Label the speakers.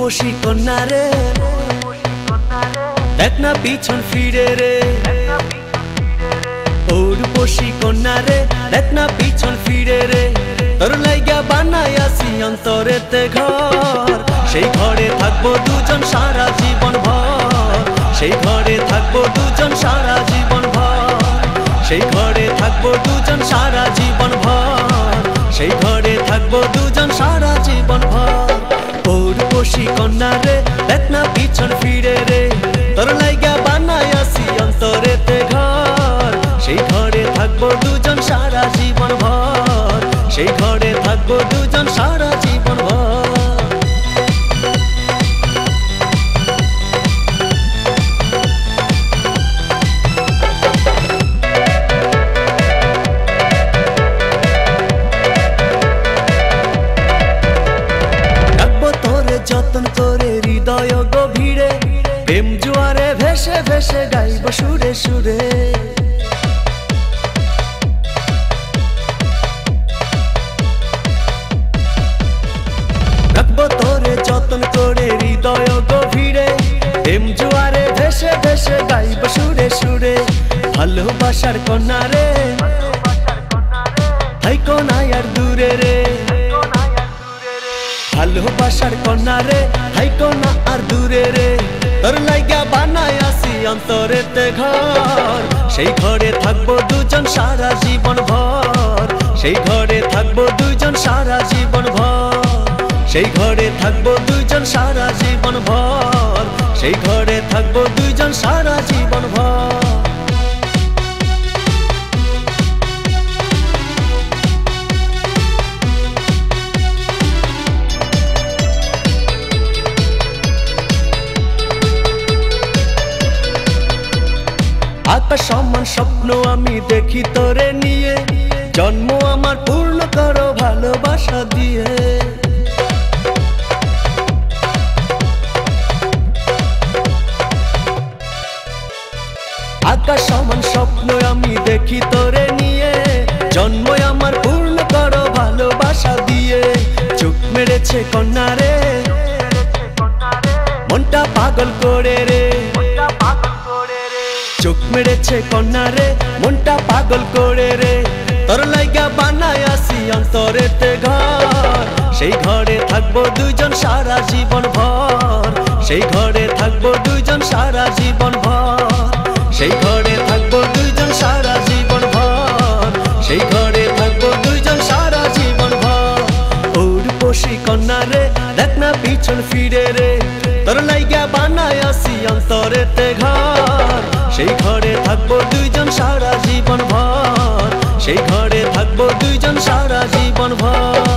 Speaker 1: উর্বশী কন্যা রে, দেখ না পিছন ফিরে রে। উর্বশী কন্যা রে, দেখ না পিছন ফিরে রে। তোর লাইগা বানাইয়াছি অন্তরেতে ঘর, সেই ঘরে থাকবো দুজন সারা জীবন ভর। সেই ঘরে থাকবো দুজন সারা জীবন ভর। সেই ঘরে থাকবো দুজন সারা জীবন ভর। সেই ঘরে থাকবো দুজন সারা জীবন ভর। উর্বশী কন্যা রে, দেখ না পিছন ফিরে রে। তোর লাইগা বানাইয়াছি অন্তরেতে ঘর, সেই ঘরে থাকবো দুজন সারা জীবন ভর। সেই ঘরে থাকবো দুজন সারা জীবন ভর। যতন করে হৃদয় গভীরে, প্রেম জোয়ারে ভেসে ভেসে গাইব সুরে সুরে। রাখবো তোরে যতন করে হৃদয় গভীরে, প্রেম জোয়ারে ভেসে ভেসে গাইব সুরে সুরে। ভালোবাসার কন্যা রে, থাইকো না আর দূরে রে। ভালোবাসার কন্যা রে, থাইকো না আর দূরে রে। তোর লাইগা বানাইয়াছি অন্তরেতে ঘর, সেই ঘরে থাকবো দুজন সারা জীবন ভর। সেই ঘরে থাকবো দুজন সারা জীবন ভর। সেই ঘরে থাকবো দুজন সারা জীবন ভর। সেই ঘরে থাকবো দুজন সারা জীবন ভর। আকাশ সমান স্বপ্ন আমি দেখি তোরে নিয়ে, জন্ম আমার পূর্ণ করো ভালোবাসা দিয়ে। আকাশ সমান স্বপ্ন আমি দেখি তোরে নিয়ে, জন্ম আমার পূর্ণ করো ভালোবাসা দিয়ে। চোখ মেরেছে কন্যা রে, মনটা পাগল করে রে। চোখ মেরেছে কন্যা রে, মনটা পাগল করে রে। তোর লাইগা বানাইয়াছি অন্তরেতে ঘর, সেই ঘরে থাকবো দুজন সারা জীবন ভর। সেই ঘরে থাকবো দুজন সারা জীবন ভর। সেই ঘরে থাকবো দুজন সারা জীবন ভর। সেই ঘরে থাকবো দুজন সারা জীবন ভর। উর্বশী কন্যা রে, দেখ না পিছন ফিরে রে। তোর লাইগা বানাইয়াছি অন্তরেতে ঘর, সেই ঘরে থাকবো দুইজন সারা জীবন ভর। সেই ঘরে থাকবো দুইজন সারা জীবন ভর।